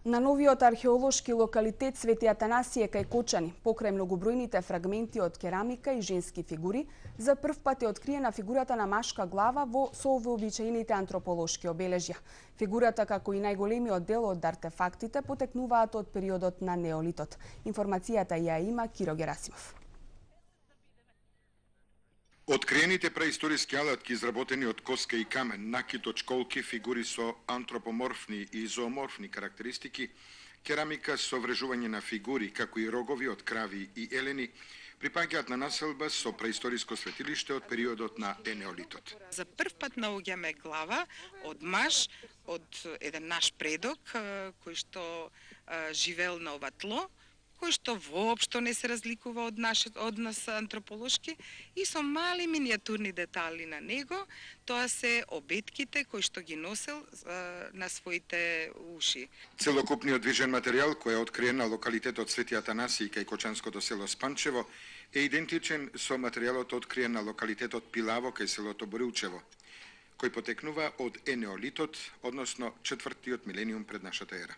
На новиот археолошки локалитет Свети Атанасије кај Кочани, покрај многобројните фрагменти од керамика и женски фигури, за прв пат е откриена фигурата на машка глава со вообичаените антрополошки обележја. Фигурата, како и најголемиот дел од артефактите, потекнуваат од периодот на неолитот. Информацијата ја има Киро Герасимов. Откриените преисториски алатки изработени од коска и камен, накит од школки, фигури со антропоморфни и зооморфни карактеристики, керамика со врежување на фигури, како и рогови од крави и елени, припаѓаат на населба со преисториско светилиште од периодот на енеолитот. За прв пат наоѓаме глава од маж, од еден наш предок кој што живеел на ова тло, кој што воопшто не се разликува од нас антрополошки и со мали миниатурни детали на него. Тоа се обетките кои што ги носел на своите уши. Целокупниот движен материјал кој е откриен на локалитетот Свети Атанасиј кај кочанското село Спанчево е идентичен со материјалот откриен на локалитетот Пилаво кај селото Борилчево, кој потекнува од енеолитот, односно 4-тиот милениум пред нашата ера.